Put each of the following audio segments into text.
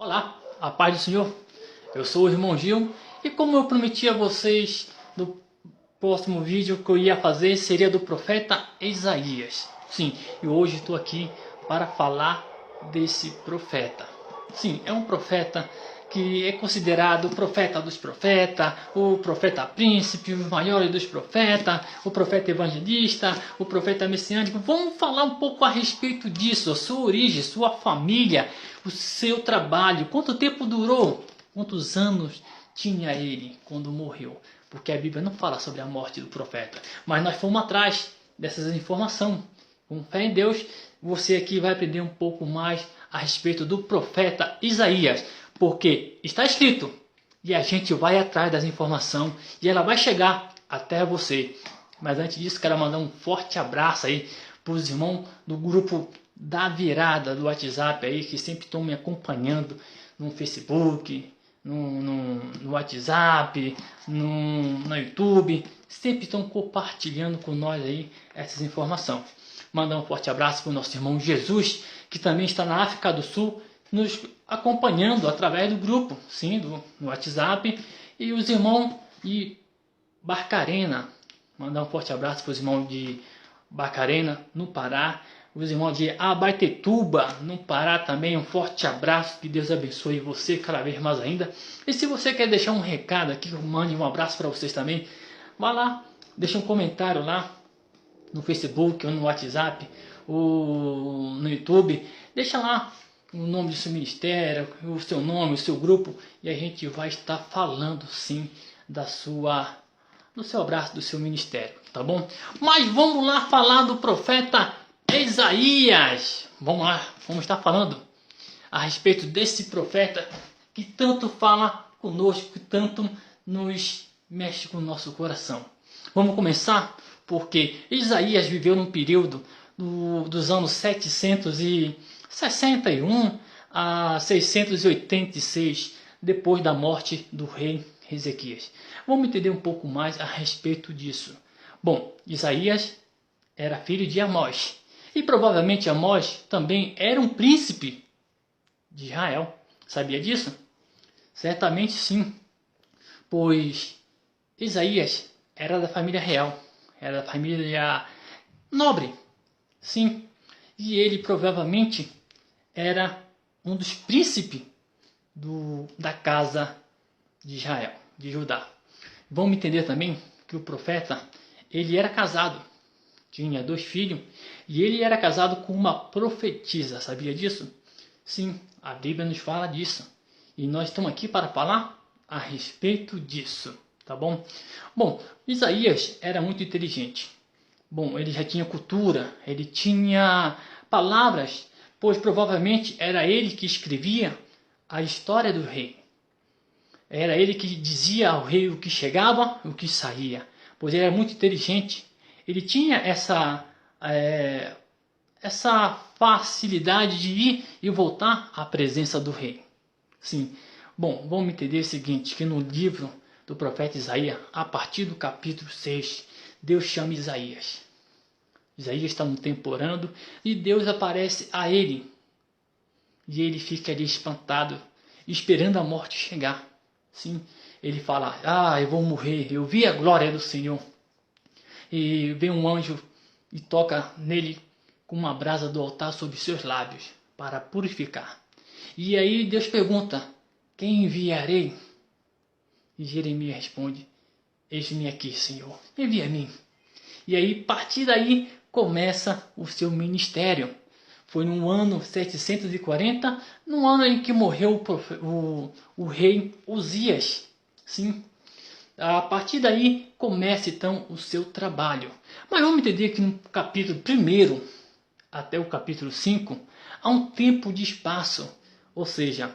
Olá, a paz do Senhor. Eu sou o irmão Gil e como eu prometi a vocês no próximo vídeo que eu ia fazer seria do profeta Isaías. Sim, e hoje estou aqui para falar desse profeta. Sim, é um profeta que é considerado o profeta dos profetas, o profeta príncipe, o maior dos profetas, o profeta evangelista, o profeta messiânico. Vamos falar um pouco a respeito disso, a sua origem, sua família, o seu trabalho, quanto tempo durou, quantos anos tinha ele quando morreu. Porque a Bíblia não fala sobre a morte do profeta, mas nós fomos atrás dessas informações. Com fé em Deus, você aqui vai aprender um pouco mais a respeito do profeta Isaías, porque está escrito e a gente vai atrás das informações e ela vai chegar até você. Mas antes disso, quero mandar um forte abraço aí para os irmãos do grupo da virada do WhatsApp aí, que sempre estão me acompanhando no Facebook, no WhatsApp, no YouTube, sempre estão compartilhando com nós aí essas informações. Mandar um forte abraço para o nosso irmão Jesus, que também está na África do Sul, nos acompanhando através do grupo, sim, do WhatsApp, e os irmãos de Barcarena. Mandar um forte abraço para os irmãos de Barcarena, no Pará, os irmãos de Abaetetuba, no Pará também, um forte abraço, que Deus abençoe você cada vez mais ainda. E se você quer deixar um recado aqui, eu mande um abraço para vocês também, vá lá, deixa um comentário lá, no Facebook ou no WhatsApp, ou no YouTube, deixa lá o nome do seu ministério, o seu nome, o seu grupo, e a gente vai estar falando sim do seu abraço, do seu ministério, tá bom? Mas vamos lá falar do profeta Isaías. Vamos lá, vamos estar falando a respeito desse profeta que tanto fala conosco, que tanto nos mexe com o nosso coração. Vamos começar porque Isaías viveu num período dos anos 761 a 686 depois da morte do rei Ezequias. Vamos entender um pouco mais a respeito disso. Bom, Isaías era filho de Amós e provavelmente Amós também era um príncipe de Israel. Sabia disso? Certamente sim, pois Isaías era da família real, era da família nobre, sim, e ele provavelmente era um dos príncipes da casa de Israel, de Judá. Vamos entender também que o profeta, ele era casado, tinha 2 filhos, e ele era casado com uma profetisa, sabia disso? Sim, a Bíblia nos fala disso, e nós estamos aqui para falar a respeito disso, tá bom? Bom, Isaías era muito inteligente. Bom, ele já tinha cultura, ele tinha palavras, pois provavelmente era ele que escrevia a história do rei. Era ele que dizia ao rei o que chegava e o que saía, pois ele era muito inteligente. Ele tinha essa facilidade de ir e voltar à presença do rei. Sim. Bom, vamos entender o seguinte, que no livro do profeta Isaías, a partir do capítulo 6, Deus chama Isaías. Isaías está no tempo orando e Deus aparece a ele. E ele fica ali espantado, esperando a morte chegar. Sim, ele fala, eu vou morrer, eu vi a glória do Senhor. E vem um anjo e toca nele com uma brasa do altar sobre seus lábios, para purificar. E aí Deus pergunta, quem enviarei? E Jeremias responde, eis-me aqui, Senhor, envia a mim. E aí, a partir daí, começa o seu ministério. Foi no ano 740, no ano em que morreu o rei Uzias. Sim. A partir daí, começa então o seu trabalho. Mas vamos entender que no capítulo 1 até o capítulo 5, há um tempo de espaço. Ou seja,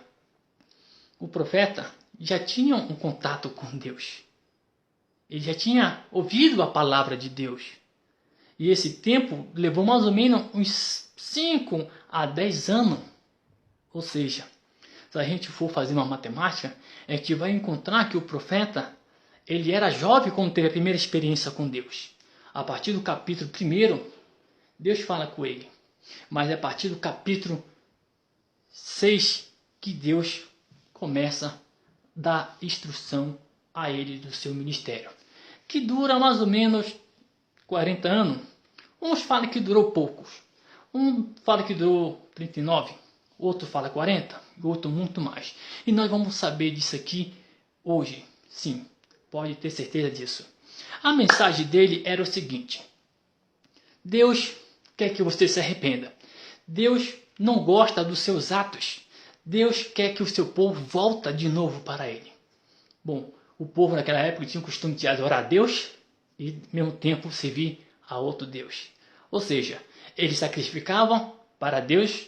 o profeta já tinha um contato com Deus. Ele já tinha ouvido a palavra de Deus. E esse tempo levou mais ou menos uns 5 a 10 anos. Ou seja, se a gente for fazer uma matemática, a gente vai encontrar que o profeta, ele era jovem quando teve a primeira experiência com Deus. A partir do capítulo 1, Deus fala com ele. Mas a partir do capítulo 6, que Deus começa a dar instrução a ele do seu ministério, que dura mais ou menos 40 anos. Uns falam que durou poucos. Um fala que durou 39, outro fala 40, e outro muito mais. E nós vamos saber disso aqui hoje. Sim, pode ter certeza disso. A mensagem dele era o seguinte: Deus quer que você se arrependa. Deus não gosta dos seus atos. Deus quer que o seu povo volte de novo para ele. Bom, o povo naquela época tinha o costume de adorar a Deus e, ao mesmo tempo, servir a outro Deus. Ou seja, eles sacrificavam para Deus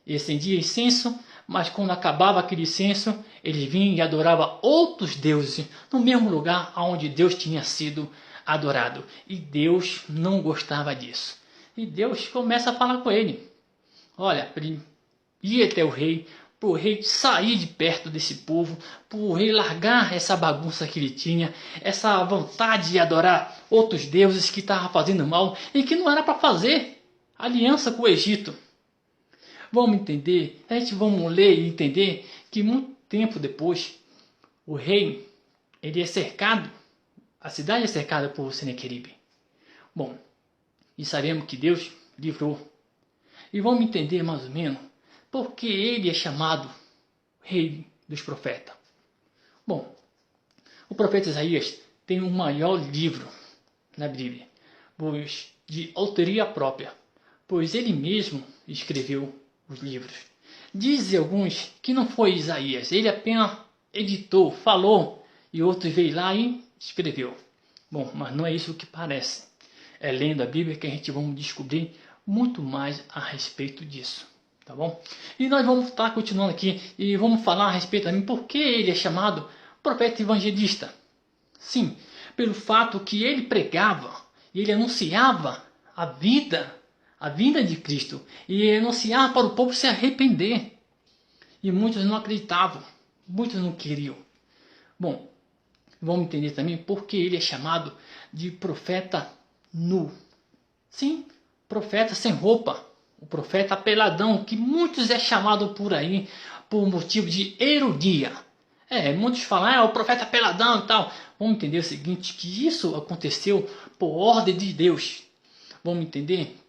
e acendiam incenso, mas quando acabava aquele incenso, eles vinham e adoravam outros deuses no mesmo lugar onde Deus tinha sido adorado. E Deus não gostava disso. E Deus começa a falar com ele. Olha, ir até o rei, para o rei sair de perto desse povo, para o rei largar essa bagunça que ele tinha, essa vontade de adorar outros deuses que estava fazendo mal e que não era para fazer aliança com o Egito. Vamos entender, vamos ler e entender que muito tempo depois, o rei, ele é cercado, a cidade é cercada por Senequeribe. Bom, e sabemos que Deus livrou. E vamos entender mais ou menos por que ele é chamado rei dos profetas. Bom, o profeta Isaías tem o maior livro na Bíblia, pois de autoria própria, pois ele mesmo escreveu os livros. Dizem alguns que não foi Isaías, ele apenas editou, falou, e outros veio lá e escreveu. Bom, mas não é isso que parece. É lendo a Bíblia que a gente vai descobrir muito mais a respeito disso, tá bom? E nós vamos estar continuando aqui e vamos falar a respeito também por que ele é chamado profeta evangelista. Sim, pelo fato que ele pregava e ele anunciava a vinda de Cristo, e anunciava para o povo se arrepender. E muitos não acreditavam, muitos não queriam. Bom, vamos entender também por que ele é chamado de profeta nu. Sim, profeta sem roupa, o profeta peladão, que muitos é chamado por aí por motivo de ironia. Muitos falam, o profeta peladão e tal. Vamos entender o seguinte, que isso aconteceu por ordem de Deus. Vamos entender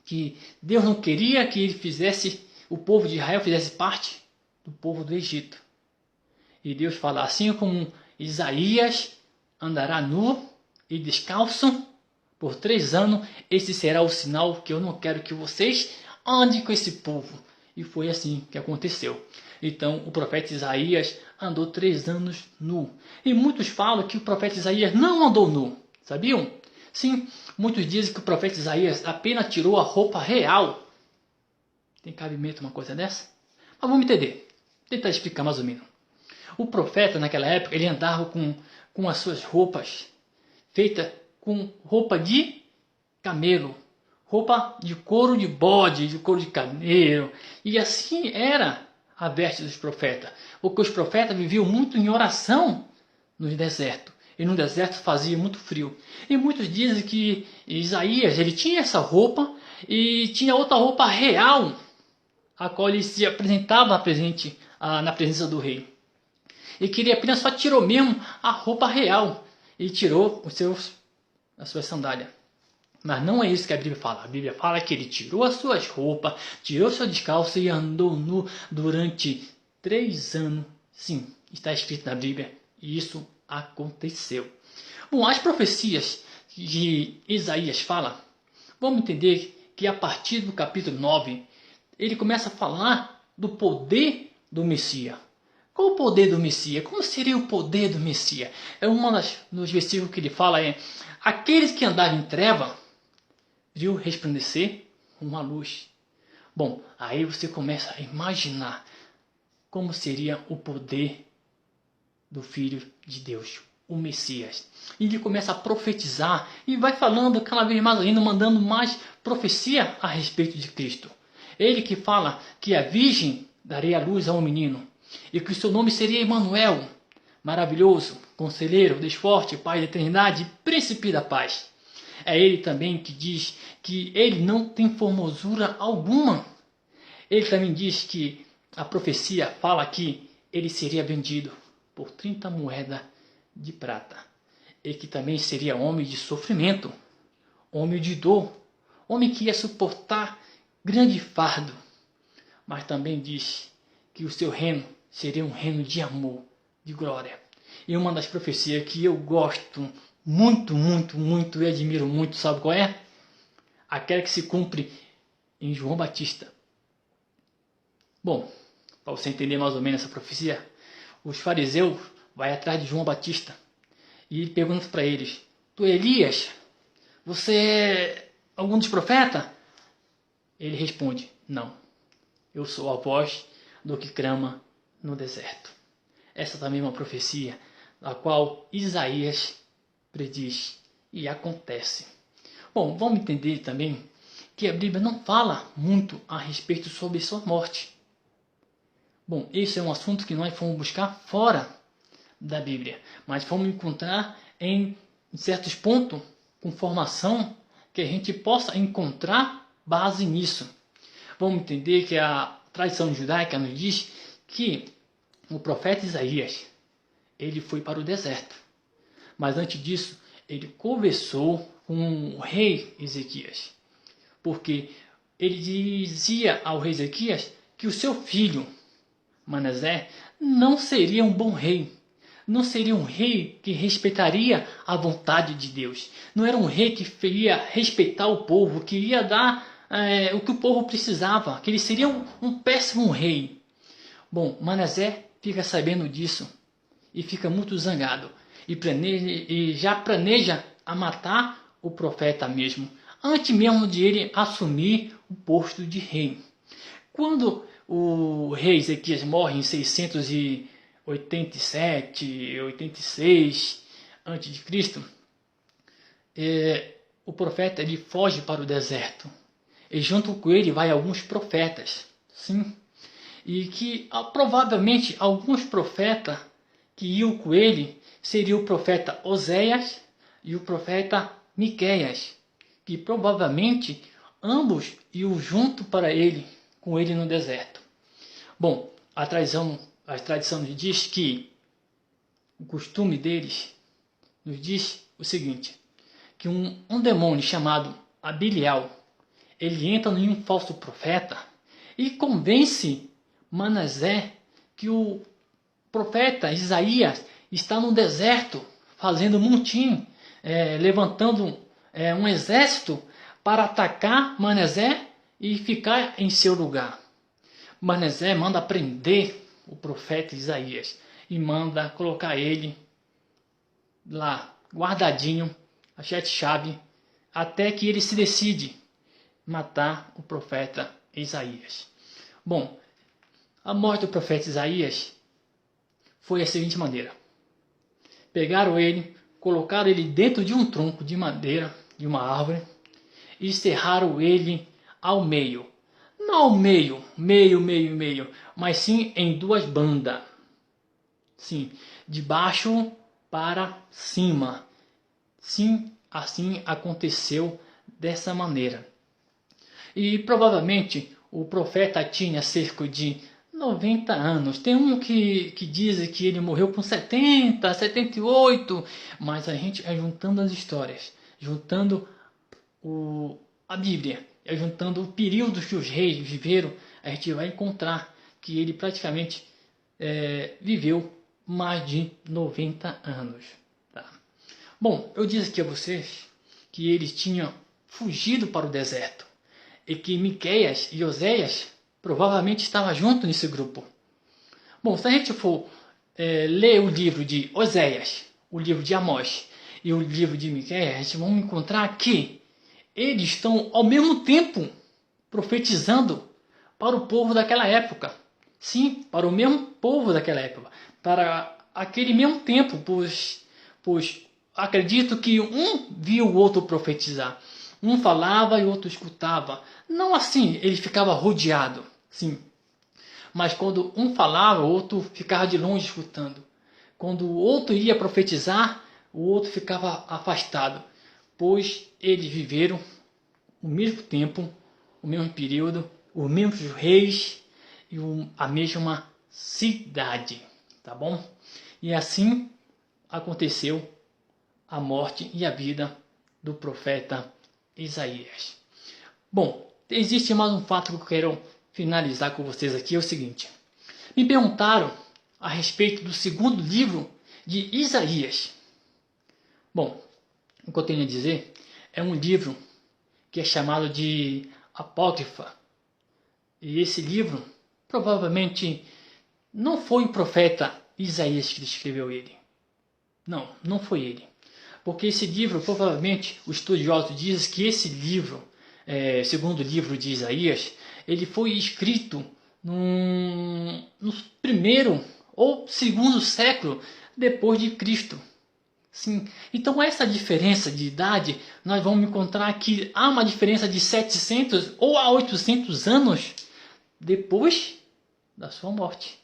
que Deus não queria que ele fizesse, o povo de Israel fizesse parte do povo do Egito. E Deus fala, assim como Isaías andará nu e descalço por 3 anos, esse será o sinal que eu não quero que vocês andem com esse povo. E foi assim que aconteceu. Então o profeta Isaías andou 3 anos nu. E muitos falam que o profeta Isaías não andou nu. Sabiam? Sim, muitos dizem que o profeta Isaías apenas tirou a roupa real. Tem cabimento uma coisa dessa? Mas vamos entender. Tentar explicar mais ou menos. O profeta naquela época, ele andava com as suas roupas feitas com roupa de camelo, roupa de couro de bode, de couro de carneiro. E assim era a veste dos profetas. Porque os profetas viviam muito em oração no deserto. E no deserto fazia muito frio. E muitos dizem que Isaías, ele tinha essa roupa e tinha outra roupa real, a qual ele se apresentava na presença do rei. E que ele apenas só tirou mesmo a roupa real e tirou as suas sandálias. Mas não é isso que a Bíblia fala. A Bíblia fala que ele tirou as suas roupas, tirou seu descalço e andou nu durante 3 anos. Sim, está escrito na Bíblia. E isso aconteceu. Bom, as profecias que Isaías fala, vamos entender que a partir do capítulo 9, ele começa a falar do poder do Messias. Qual o poder do Messias? Como seria o poder do Messias? Dos versículos que ele fala aqueles que andavam em treva viu resplandecer uma luz. Bom, aí você começa a imaginar como seria o poder do Filho de Deus, o Messias. E ele começa a profetizar e vai falando cada vez mais ainda, mandando mais profecia a respeito de Cristo. Ele que fala que a virgem daria a luz a um menino e que o seu nome seria Emanuel, maravilhoso, conselheiro, Deus forte, Pai da eternidade, príncipe da paz. É ele também que diz que ele não tem formosura alguma. Ele também diz que a profecia fala que ele seria vendido por 30 moedas de prata. E que também seria homem de sofrimento, homem de dor, homem que ia suportar grande fardo. Mas também diz que o seu reino seria um reino de amor, de glória. E uma das profecias que eu gosto muito, muito, muito e admiro muito, sabe qual é? Aquela que se cumpre em João Batista. Bom, para você entender mais ou menos essa profecia, os fariseus vão atrás de João Batista e perguntam para eles: tu é Elias? Você é algum dos profetas? Ele responde: não, eu sou a voz do que clama no deserto. Essa também é uma profecia a qual Isaías prediz e acontece. Bom, vamos entender também que a Bíblia não fala muito a respeito sobre sua morte. Bom, esse é um assunto que nós fomos buscar fora da Bíblia, mas fomos encontrar em certos pontos com formação que a gente possa encontrar base nisso. Vamos entender que a tradição judaica nos diz que o profeta Isaías, ele foi para o deserto. Mas antes disso, ele conversou com o rei Ezequias. Porque ele dizia ao rei Ezequias que o seu filho, Manassés, não seria um bom rei. Não seria um rei que respeitaria a vontade de Deus. Não era um rei que ia respeitar o povo, que ia dar o que o povo precisava. Que ele seria um péssimo rei. Bom, Manassés fica sabendo disso e fica muito zangado. E já planeja a matar o profeta mesmo, antes mesmo de ele assumir o posto de rei. Quando o rei Ezequias morre em 687, 86 a.C., o profeta ele foge para o deserto. E junto com ele vai alguns profetas, sim, e que provavelmente alguns profetas que iam com ele seriam o profeta Oséias e o profeta Miqueias, que provavelmente ambos iam junto para ele, com ele no deserto. Bom, a tradição nos diz que o costume deles nos diz o seguinte, que um demônio chamado Abilial, ele entra em um falso profeta e convence Manassés que o profeta Isaías está no deserto fazendo montim, levantando um exército para atacar Manassés e ficar em seu lugar. Manassés manda prender o profeta Isaías e manda colocar ele lá, guardadinho, a 7 chaves, até que ele se decide matar o profeta Isaías. Bom, a morte do profeta Isaías foi da seguinte maneira. Pegaram ele, colocaram ele dentro de um tronco de madeira, de uma árvore, e cerraram ele ao meio. Não ao meio, mas sim em duas bandas. Sim, de baixo para cima. Sim, assim aconteceu dessa maneira. E provavelmente o profeta tinha cerca de 90 anos. Tem um que diz que ele morreu com 70, 78, mas a gente juntando as histórias, juntando a Bíblia, juntando o período que os reis viveram, a gente vai encontrar que ele praticamente viveu mais de 90 anos. Tá? Bom, eu disse aqui a vocês que eles tinham fugido para o deserto e que Miqueias e Oséias provavelmente estavam junto nesse grupo. Bom, se a gente for ler o livro de Oséias, o livro de Amós e o livro de Miqueias, a gente vai encontrar que eles estão ao mesmo tempo profetizando para o povo daquela época. Sim, para o mesmo povo daquela época. Para aquele mesmo tempo, pois acredito que um viu o outro profetizar. Um falava e o outro escutava. Não assim, ele ficava rodeado, sim. Mas quando um falava, o outro ficava de longe escutando. Quando o outro ia profetizar, o outro ficava afastado. Pois eles viveram o mesmo tempo, o mesmo período, os mesmos reis e a mesma cidade, tá bom? E assim aconteceu a morte e a vida do profeta Isaías. Bom, existe mais um fato que eu quero finalizar com vocês aqui, é o seguinte. Me perguntaram a respeito do segundo livro de Isaías. Bom, o que eu tenho a dizer é um livro que é chamado de Apócrifa. E esse livro provavelmente não foi o profeta Isaías que escreveu ele. Não, não foi ele. Porque esse livro, provavelmente, os estudiosos dizem que esse livro, segundo livro de Isaías, ele foi escrito no primeiro ou segundo século depois de Cristo. Sim. Então essa diferença de idade, nós vamos encontrar que há uma diferença de 700 ou a 800 anos depois da sua morte.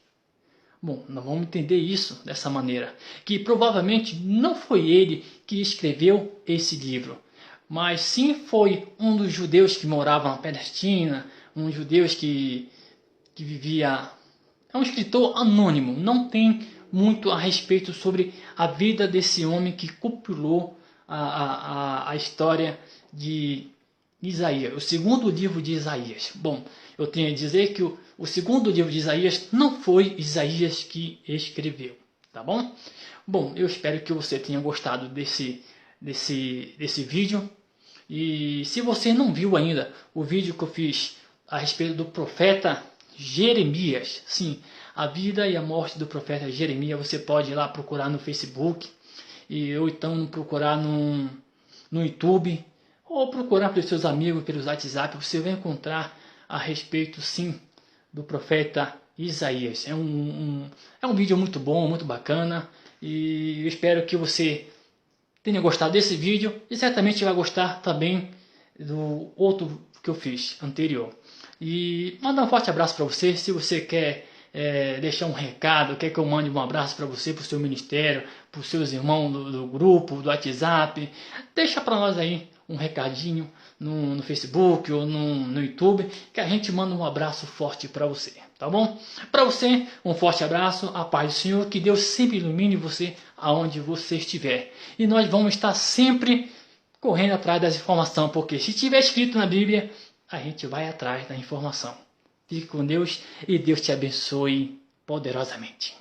Bom, nós vamos entender isso dessa maneira, que provavelmente não foi ele que escreveu esse livro, mas sim foi um dos judeus que moravam na Palestina, um judeus que vivia... É um escritor anônimo, não tem muito a respeito sobre a vida desse homem que compilou a história de Isaías, o segundo livro de Isaías. Bom, eu tenho a dizer que o segundo livro de Isaías não foi Isaías que escreveu, tá bom? Bom, eu espero que você tenha gostado desse vídeo. E se você não viu ainda o vídeo que eu fiz a respeito do profeta Jeremias, sim, a vida e a morte do profeta Jeremias, você pode ir lá procurar no Facebook, ou então procurar no YouTube, ou procurar pelos seus amigos, pelos WhatsApp, você vai encontrar a respeito, sim, do profeta Isaías. É um vídeo muito bom, muito bacana, e eu espero que você tenha gostado desse vídeo, e certamente vai gostar também do outro que eu fiz anterior. E mandar um forte abraço para você. Se você quer deixar um recado, quer que eu mande um abraço para você, para o seu ministério, para os seus irmãos do grupo, do WhatsApp, deixa para nós aí um recadinho no Facebook ou no YouTube, que a gente manda um abraço forte para você, tá bom? Para você, um forte abraço, a paz do Senhor, que Deus sempre ilumine você aonde você estiver. E nós vamos estar sempre correndo atrás das informações, porque se estiver escrito na Bíblia, a gente vai atrás da informação. Fique com Deus e Deus te abençoe poderosamente.